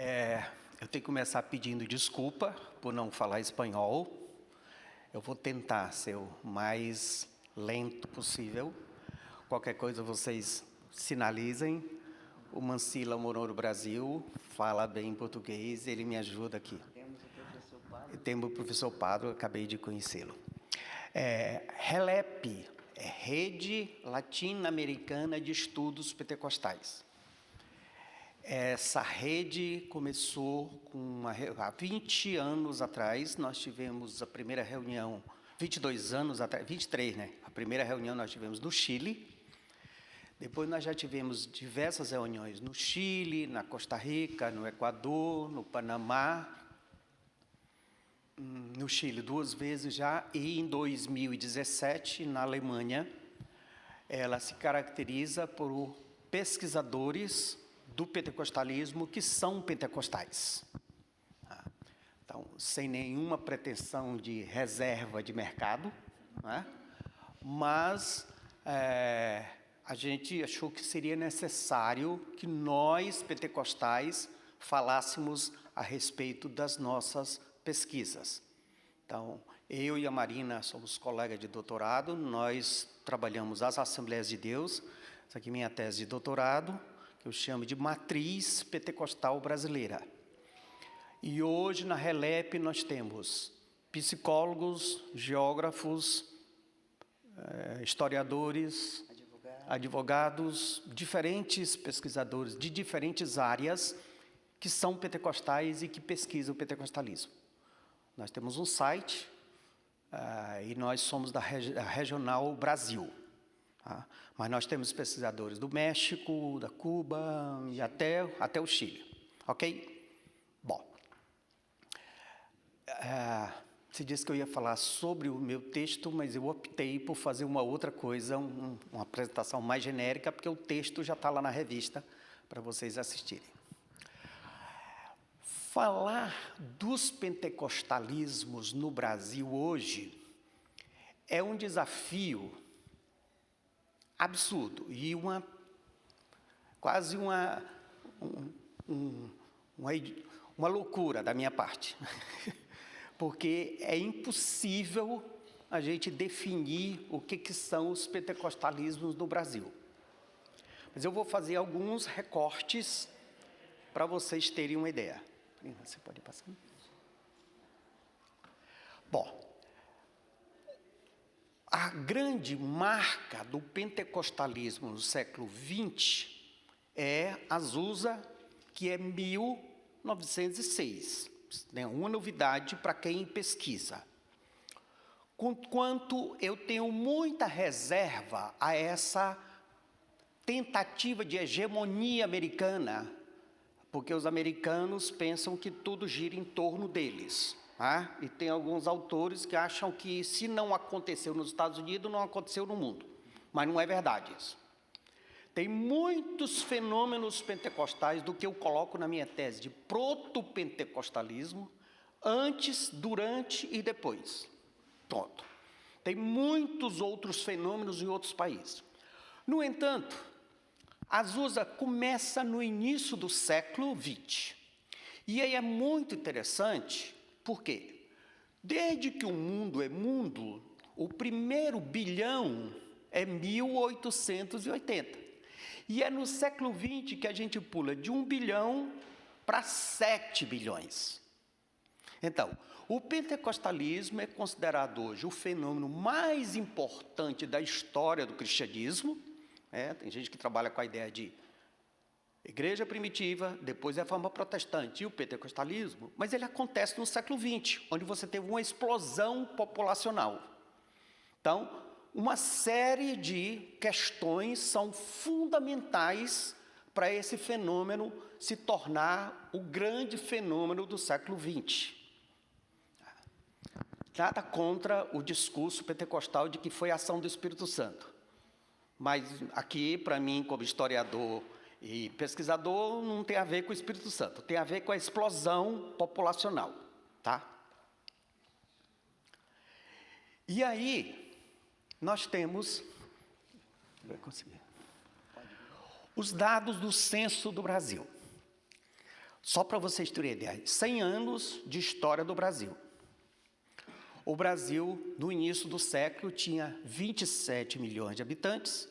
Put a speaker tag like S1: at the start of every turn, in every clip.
S1: Eu tenho que começar pedindo desculpa por não falar espanhol. Eu vou tentar ser o mais lento possível. Qualquer coisa vocês sinalizem. O Mancila morou no Brasil, fala bem português, ele me ajuda aqui. Temos o professor Padre, acabei de conhecê-lo. RELEP, Rede Latino-Americana de Estudos Pentecostais. Essa rede começou há 20 anos atrás, nós tivemos a primeira reunião, 22 anos atrás, 23, né? A primeira reunião nós tivemos no Chile. Depois nós já tivemos diversas reuniões no Chile, na Costa Rica, no Equador, no Panamá, no Chile 2 vezes já, e em 2017, na Alemanha. Ela se caracteriza por pesquisadores do pentecostalismo que são pentecostais. Então, sem nenhuma pretensão de reserva de mercado, né? Mas a gente achou que seria necessário que nós, pentecostais, falássemos a respeito das nossas pesquisas. Então, eu e a Marina somos colegas de doutorado, nós trabalhamos as Assembleias de Deus, essa aqui é minha tese de doutorado, que eu chamo de Matriz Pentecostal Brasileira. E hoje, na RELEP, nós temos psicólogos, geógrafos, historiadores, advogados, diferentes pesquisadores de diferentes áreas que são pentecostais e que pesquisam o pentecostalismo. Nós temos um site e nós somos da Regional Brasil. Mas nós temos pesquisadores do México, da Cuba e até o Chile. Ok? Bom, se disse que eu ia falar sobre o meu texto, mas eu optei por fazer uma outra coisa, uma apresentação mais genérica, porque o texto já está lá na revista para vocês assistirem. Falar dos pentecostalismos no Brasil hoje é um desafio absurdo e quase uma loucura da minha parte, porque é impossível a gente definir o que são os pentecostalismos no Brasil. Mas eu vou fazer alguns recortes para vocês terem uma ideia. Você pode passar? Bom, a grande marca do pentecostalismo no século XX é Azusa, que é 1906. É uma novidade para quem pesquisa. Conquanto eu tenho muita reserva a essa tentativa de hegemonia americana, porque os americanos pensam que tudo gira em torno deles. E tem alguns autores que acham que se não aconteceu nos Estados Unidos, não aconteceu no mundo. Mas não é verdade isso. Tem muitos fenômenos pentecostais do que eu coloco na minha tese de proto-pentecostalismo, antes, durante e depois. Pronto. Tem muitos outros fenômenos em outros países. No entanto, Azusa começa no início do século XX. E aí é muito interessante, porque desde que o mundo é mundo, o primeiro bilhão é 1880. E é no século XX que a gente pula de 1 bilhão para 7 bilhões. Então, o pentecostalismo é considerado hoje o fenômeno mais importante da história do cristianismo. Tem gente que trabalha com a ideia de igreja primitiva, depois a reforma protestante e o pentecostalismo, mas ele acontece no século XX, onde você teve uma explosão populacional. Então, uma série de questões são fundamentais para esse fenômeno se tornar o grande fenômeno do século XX. Nada contra o discurso pentecostal de que foi a ação do Espírito Santo. Mas aqui, para mim, como historiador e pesquisador, não tem a ver com o Espírito Santo, tem a ver com a explosão populacional, tá? E aí, nós temos os dados do censo do Brasil. Só para vocês terem ideia, 100 anos de história do Brasil. O Brasil, no início do século, tinha 27 milhões de habitantes,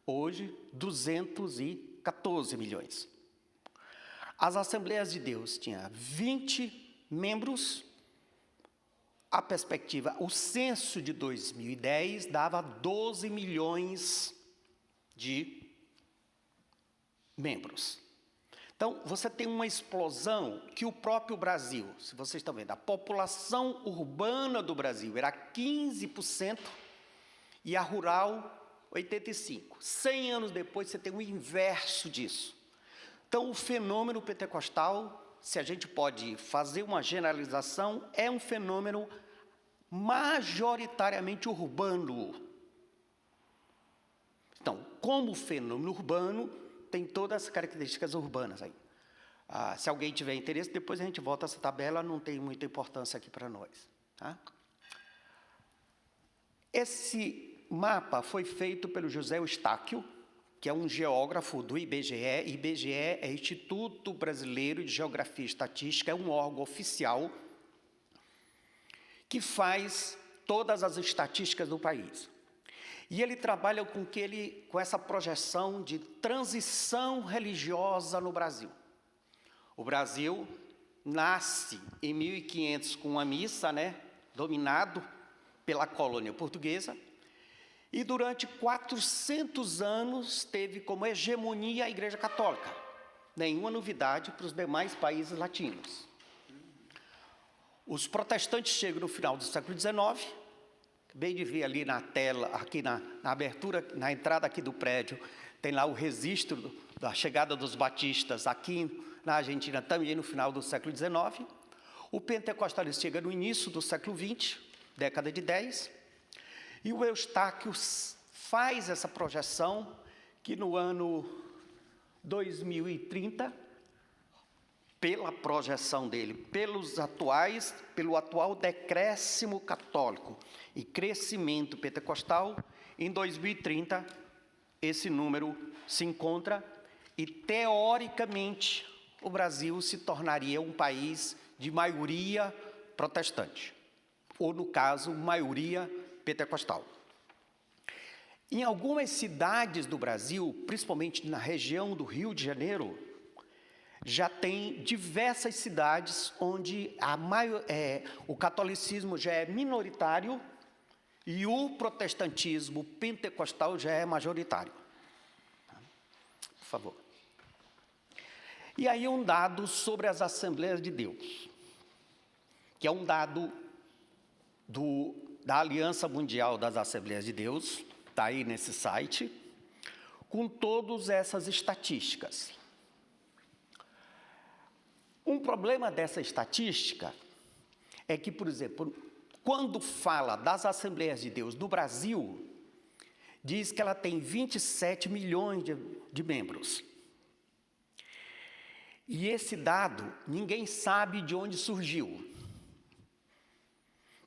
S1: hoje 214 milhões. As Assembleias de Deus tinham 20 membros. A perspectiva, o censo de 2010 dava 12 milhões de membros. Então, você tem uma explosão que o próprio Brasil, se vocês estão vendo, a população urbana do Brasil era 15% e a rural 85%. 100 anos depois, você tem o inverso disso. Então, o fenômeno pentecostal, se a gente pode fazer uma generalização, é um fenômeno majoritariamente urbano. Então, como fenômeno urbano, tem todas as características urbanas aí. Se alguém tiver interesse, depois a gente volta a essa tabela, não tem muita importância aqui para nós. Tá? Esse mapa foi feito pelo José Eustáquio, que é um geógrafo do IBGE. IBGE é Instituto Brasileiro de Geografia e Estatística, é um órgão oficial que faz todas as estatísticas do país. E ele trabalha com essa projeção de transição religiosa no Brasil. O Brasil nasce em 1500 com uma missa, dominado pela colônia portuguesa, e durante 400 anos teve como hegemonia a Igreja Católica. Nenhuma novidade para os demais países latinos. Os protestantes chegam no final do século XIX, acabei de ver ali na tela, aqui na abertura, na entrada aqui do prédio, tem lá o registro da chegada dos batistas aqui na Argentina, também no final do século XIX. O pentecostalismo chega no início do século XX, década de 10, e o Eustáquio faz essa projeção que no ano 2030, pela projeção dele, pelo atual decréscimo católico e crescimento pentecostal, em 2030, esse número se encontra e, teoricamente, o Brasil se tornaria um país de maioria protestante, ou, no caso, maioria pentecostal. Em algumas cidades do Brasil, principalmente na região do Rio de Janeiro, já tem diversas cidades onde o catolicismo já é minoritário e o protestantismo pentecostal já é majoritário. Por favor. E aí um dado sobre as Assembleias de Deus, que é um dado da Aliança Mundial das Assembleias de Deus, está aí nesse site, com todas essas estatísticas. Um problema dessa estatística é que, por exemplo, quando fala das Assembleias de Deus do Brasil, diz que ela tem 27 milhões de membros. E esse dado, ninguém sabe de onde surgiu.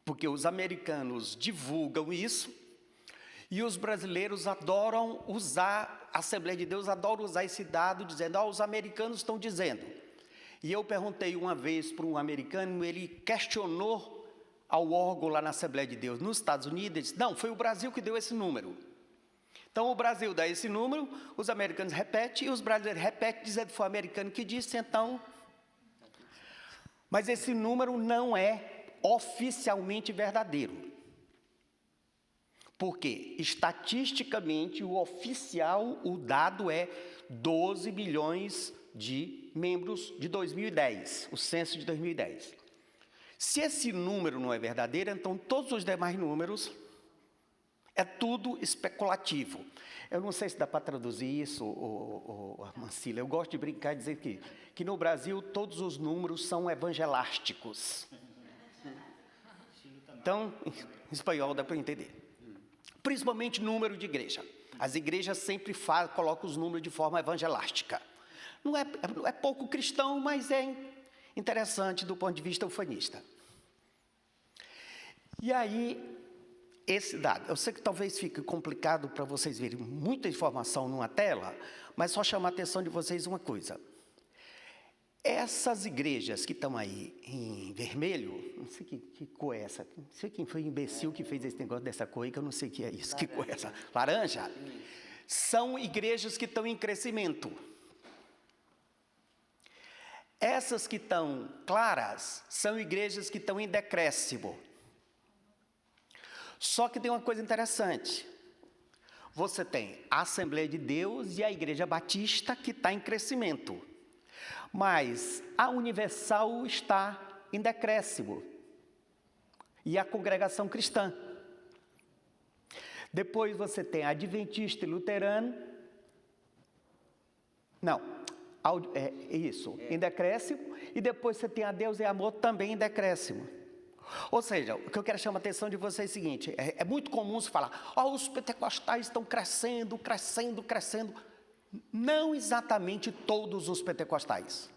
S1: Porque os americanos divulgam isso e os brasileiros adoram usar, a Assembleia de Deus adora usar esse dado, dizendo, os americanos estão dizendo. E eu perguntei uma vez para um americano, ele questionou ao órgão lá na Assembleia de Deus, nos Estados Unidos, ele disse, não, foi o Brasil que deu esse número. Então, o Brasil dá esse número, os americanos repetem, e os brasileiros repetem, dizendo que foi o americano que disse, então... Mas esse número não é oficialmente verdadeiro. Porque, estatisticamente, o oficial, o dado é 12 milhões de membros de 2010, o censo de 2010. Se esse número não é verdadeiro, então todos os demais números é tudo especulativo. Eu não sei se dá para traduzir isso, Mancila. Eu gosto de brincar e dizer que no Brasil todos os números são evangelásticos. Então, em espanhol dá para entender. Principalmente número de igreja. As igrejas sempre colocam os números de forma evangelástica. Não é pouco cristão, mas é interessante do ponto de vista ufanista. E aí, esse dado, eu sei que talvez fique complicado para vocês verem muita informação numa tela, mas só chamar a atenção de vocês uma coisa. Essas igrejas que estão aí em vermelho, não sei que cor é essa, não sei quem foi o imbecil que fez esse negócio dessa cor aí, que eu não sei o que é isso, que cor é essa? Laranja? São igrejas que estão em crescimento. Essas que estão claras são igrejas que estão em decréscimo. Só que tem uma coisa interessante. Você tem a Assembleia de Deus e a Igreja Batista que está em crescimento. Mas a Universal está em decréscimo. E a Congregação Cristã. Depois você tem a Adventista e Luterano. Não, em decréscimo. E depois você tem a Deus e Amor também em decréscimo. Ou seja, o que eu quero chamar a atenção de vocês é o seguinte, é muito comum se falar, os pentecostais estão crescendo, crescendo, crescendo. Não exatamente todos os pentecostais.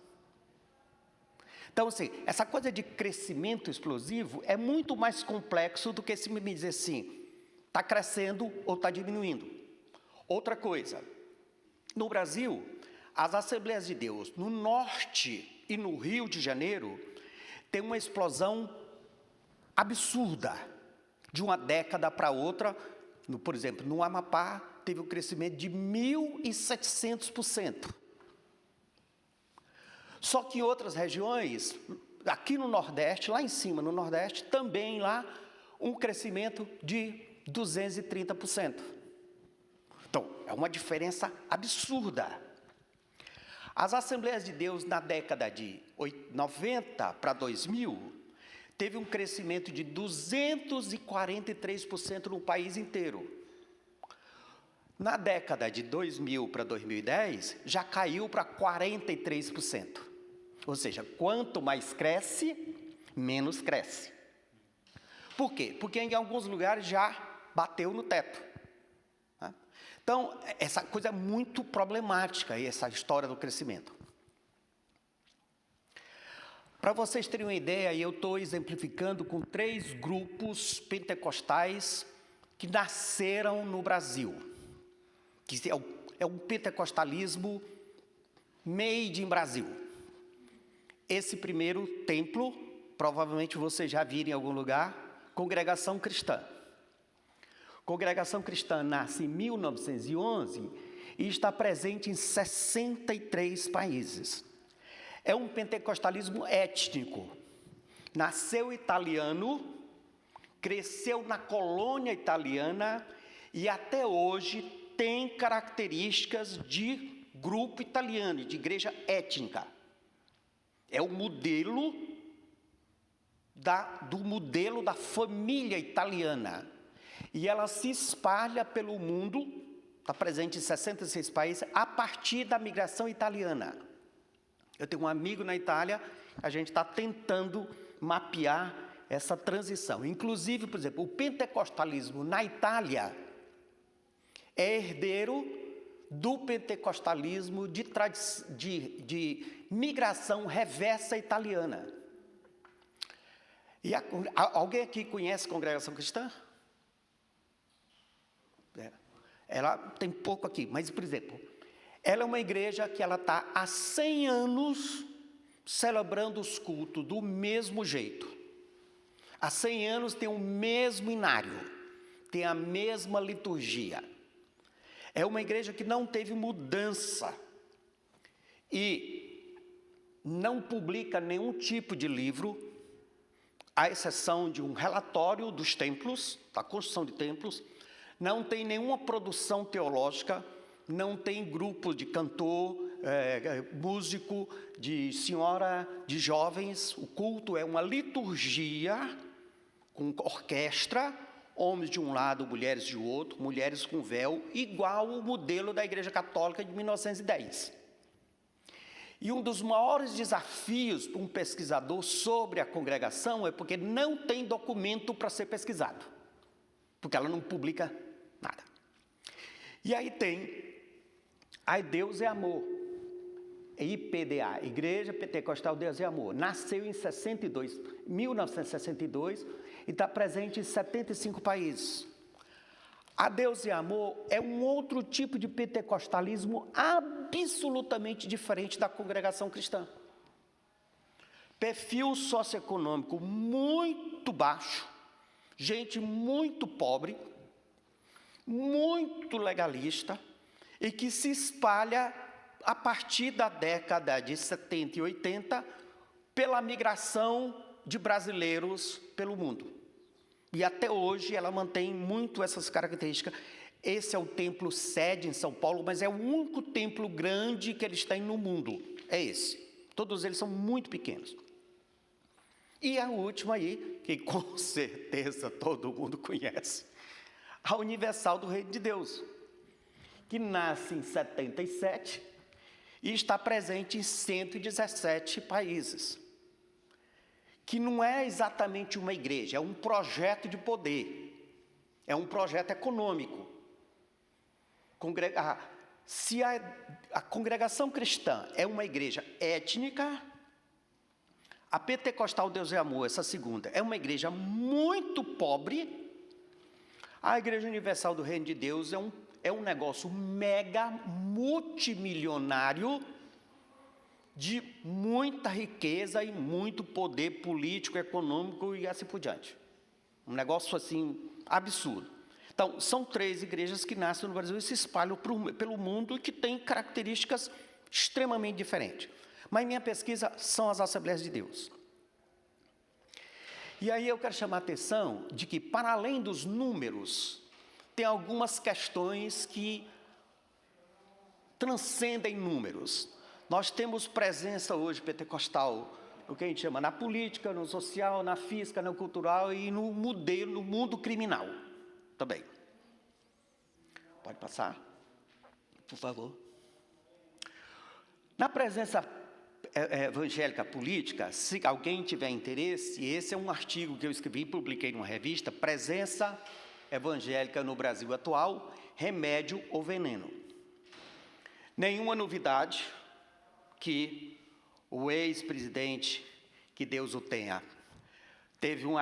S1: Então, assim, essa coisa de crescimento explosivo é muito mais complexo do que se me dizer assim, está crescendo ou está diminuindo. Outra coisa, no Brasil, as Assembleias de Deus, no Norte e no Rio de Janeiro, tem uma explosão absurda, de uma década para outra. Por exemplo, no Amapá, teve um crescimento de 1.700%. Só que em outras regiões, aqui no Nordeste, lá em cima no Nordeste, também lá, um crescimento de 230%. Então, é uma diferença absurda. As Assembleias de Deus, na década de 90 para 2000, teve um crescimento de 243% no país inteiro. Na década de 2000 para 2010, já caiu para 43%. Ou seja, quanto mais cresce, menos cresce. Por quê? Porque em alguns lugares já bateu no teto. Então, essa coisa é muito problemática, essa história do crescimento. Para vocês terem uma ideia, eu estou exemplificando com 3 grupos pentecostais que nasceram no Brasil. Que é um pentecostalismo made in Brasil. Esse primeiro templo, provavelmente vocês já viram em algum lugar, Congregação Cristã. Congregação Cristã nasce em 1911 e está presente em 63 países. É um pentecostalismo étnico. Nasceu italiano, cresceu na colônia italiana e até hoje tem características de grupo italiano, de igreja étnica. É o modelo do modelo da família italiana. E ela se espalha pelo mundo, está presente em 66 países, a partir da migração italiana. Eu tenho um amigo na Itália, a gente está tentando mapear essa transição. Inclusive, por exemplo, o pentecostalismo na Itália é herdeiro do pentecostalismo de migração reversa italiana. E alguém aqui conhece a Congregação Cristã? Ela tem pouco aqui, mas, por exemplo, ela é uma igreja que ela está há 100 anos celebrando os cultos do mesmo jeito. Há 100 anos tem o mesmo inário, tem a mesma liturgia. É uma igreja que não teve mudança e não publica nenhum tipo de livro, à exceção de um relatório dos templos, da construção de templos, não tem nenhuma produção teológica, não tem grupo de cantor, músico, de senhora, de jovens. O culto é uma liturgia com orquestra, homens de um lado, mulheres de outro, mulheres com véu, igual o modelo da Igreja Católica de 1910. E um dos maiores desafios para um pesquisador sobre a congregação é porque não tem documento para ser pesquisado, porque ela não publica nada. E aí tem a Deus é Amor, IPDA, Igreja Pentecostal Deus é Amor. Nasceu em 1962 e está presente em 75 países. A Deus é Amor é um outro tipo de pentecostalismo absolutamente diferente da Congregação Cristã. perfil socioeconômico muito baixo, gente muito pobre, muito legalista, e que se espalha a partir da década de 70 e 80 pela migração de brasileiros pelo mundo. E até hoje ela mantém muito essas características. Esse é o templo sede em São Paulo, mas é o único templo grande que eles têm no mundo. É esse. Todos eles são muito pequenos. E a última aí, que com certeza todo mundo conhece, a Universal do Reino de Deus, que nasce em 77 e está presente em 117 países. Que não é exatamente uma igreja, é um projeto de poder, é um projeto econômico. Se a congregação cristã é uma igreja étnica, a Pentecostal Deus e Amor, essa segunda, é uma igreja muito pobre. A Igreja Universal do Reino de Deus é um negócio mega multimilionário, de muita riqueza e muito poder político, econômico e assim por diante. Um negócio assim absurdo. Então, são 3 igrejas que nascem no Brasil e se espalham pelo mundo e que têm características extremamente diferentes. Mas minha pesquisa são as Assembleias de Deus. E aí eu quero chamar a atenção de que, para além dos números, tem algumas questões que transcendem números. Nós temos presença hoje pentecostal, o que a gente chama na política, no social, na física, no cultural e no mundo criminal também. Pode passar, por favor. Na presença evangélica política, se alguém tiver interesse, esse é um artigo que eu escrevi e publiquei numa revista, Presença Evangélica no Brasil Atual, Remédio ou Veneno. Nenhuma novidade que o ex-presidente, que Deus o tenha, teve um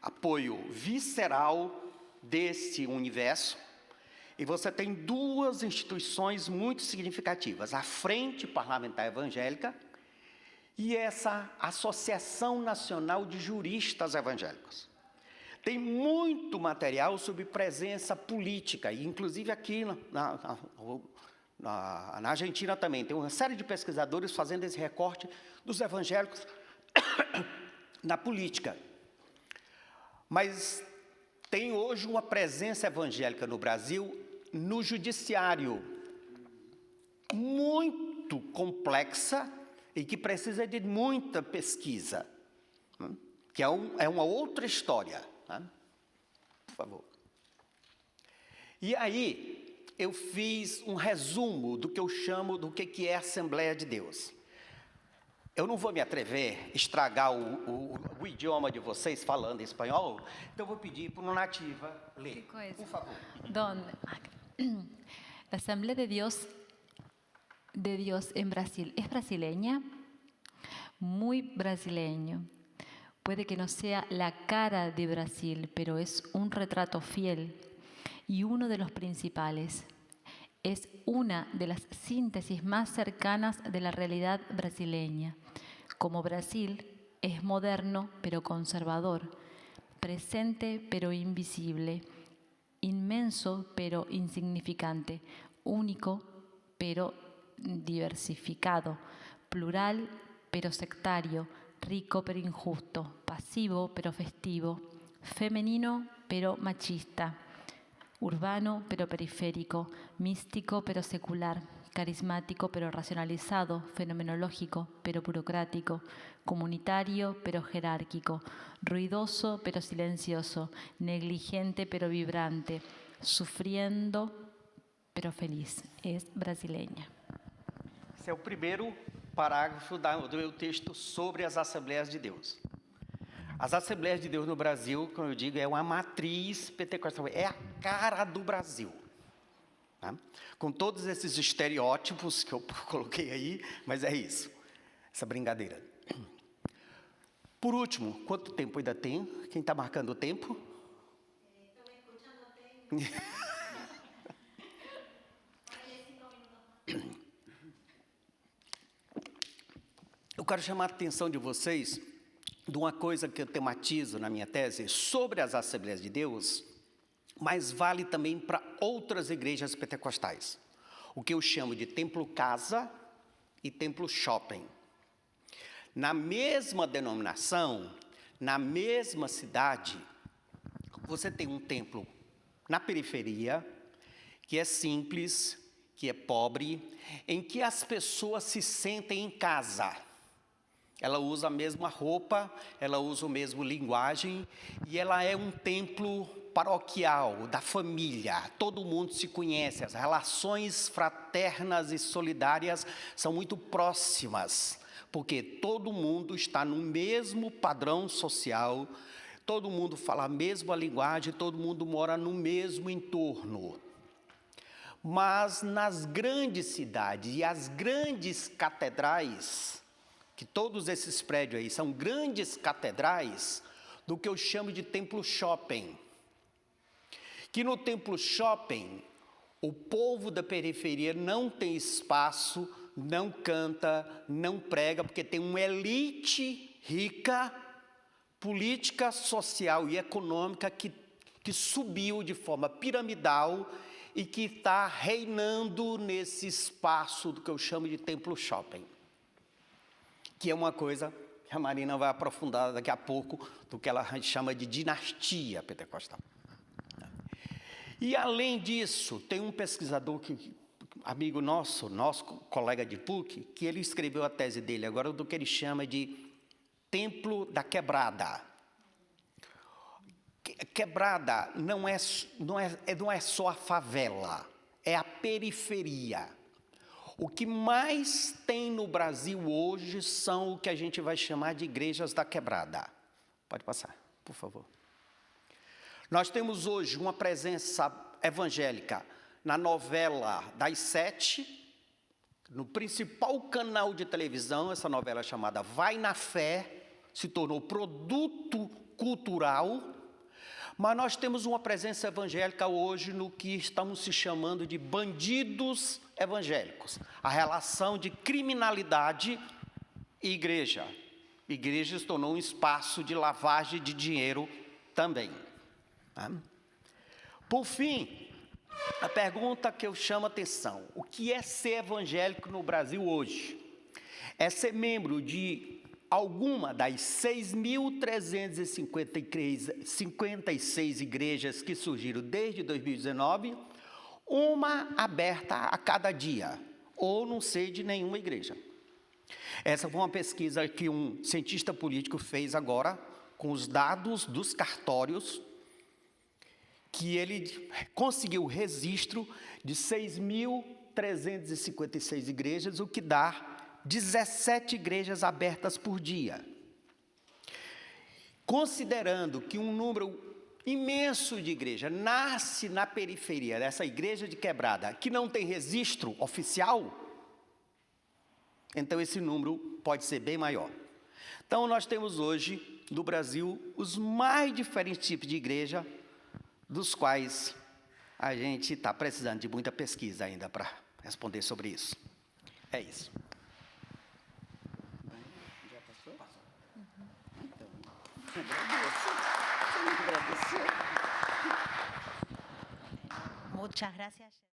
S1: apoio visceral desse universo, e você tem 2 instituições muito significativas, a Frente Parlamentar Evangélica e essa Associação Nacional de Juristas Evangélicos. Tem muito material sobre presença política, e inclusive aqui na Argentina também, tem uma série de pesquisadores fazendo esse recorte dos evangélicos na política. Mas tem hoje uma presença evangélica no Brasil, no judiciário, muito complexa e que precisa de muita pesquisa, que é uma outra história. Por favor. E aí, eu fiz um resumo do que eu chamo do que é a Assembleia de Deus. Eu não vou me atrever a estragar o idioma de vocês falando espanhol, então eu vou pedir para uma nativa ler, por favor.
S2: La Asamblea de Dios en Brasil es brasileña, muy brasileño. Puede que no sea la cara de Brasil, pero es un retrato fiel y uno de los principales. Es una de las síntesis más cercanas de la realidad brasileña. Como Brasil es moderno pero conservador, presente pero invisible, inmenso pero insignificante, único pero diversificado, plural pero sectario, rico pero injusto, pasivo pero festivo, femenino pero machista, urbano pero periférico, místico pero secular, carismático pero racionalizado, fenomenológico pero burocrático, comunitario pero jerárquico, ruidoso pero silencioso, negligente pero vibrante, sufriendo pero feliz. Es brasileña.
S1: Esse é o primeiro parágrafo do meu texto sobre as Assembleias de Deus. As Assembleias de Deus no Brasil, como eu digo, é uma matriz pentecostal, é a cara do Brasil. Tá? Com todos esses estereótipos que eu coloquei aí, mas é isso, essa brincadeira. Por último, quanto tempo ainda tem? Quem está marcando o tempo? Estou escutando o tempo. eu quero chamar a atenção de vocês de uma coisa que eu tematizo na minha tese sobre as Assembleias de Deus, mas vale também para outras igrejas pentecostais. O que eu chamo de templo-casa e templo-shopping. Na mesma denominação, na mesma cidade, você tem um templo na periferia, que é simples, que é pobre, em que as pessoas se sentem em casa. Ela usa a mesma roupa, ela usa a mesma linguagem, e ela é um templo paroquial, da família. Todo mundo se conhece, as relações fraternas e solidárias são muito próximas, porque todo mundo está no mesmo padrão social, todo mundo fala a mesma linguagem, todo mundo mora no mesmo entorno. Mas nas grandes cidades e as grandes catedrais, que todos esses prédios aí são grandes catedrais, do que eu chamo de templo-shopping. Que no templo-shopping, o povo da periferia não tem espaço, não canta, não prega, porque tem uma elite rica, política, social e econômica que subiu de forma piramidal e que está reinando nesse espaço do que eu chamo de templo-shopping, que é uma coisa que a Marina vai aprofundar daqui a pouco, do que ela chama de dinastia pentecostal. E, além disso, tem um pesquisador, amigo nosso colega de PUC, que ele escreveu a tese dele agora do que ele chama de Templo da Quebrada. Quebrada não é só a favela, é a periferia. O que mais tem no Brasil hoje são o que a gente vai chamar de igrejas da quebrada. Pode passar, por favor. Nós temos hoje uma presença evangélica na novela das 7, no principal canal de televisão, essa novela chamada Vai na Fé, se tornou produto cultural, mas nós temos uma presença evangélica hoje no que estamos se chamando de bandidos evangélicos. A relação de criminalidade e igreja. Igreja se tornou um espaço de lavagem de dinheiro também. Por fim, a pergunta que eu chamo a atenção: o que é ser evangélico no Brasil hoje? É ser membro de alguma das 6.356 igrejas que surgiram desde 2019, uma aberta a cada dia, ou não ser de nenhuma igreja. Essa foi uma pesquisa que um cientista político fez agora, com os dados dos cartórios, que ele conseguiu o registro de 6.356 igrejas, o que dá 17 igrejas abertas por dia. Considerando que um número imenso de igrejas nasce na periferia dessa igreja de quebrada, que não tem registro oficial, então esse número pode ser bem maior. Então nós temos hoje, no Brasil, os mais diferentes tipos de igreja, dos quais a gente está precisando de muita pesquisa ainda para responder sobre isso. É isso. Já passou? Passou. Então, agradeço.
S3: Muchas gracias.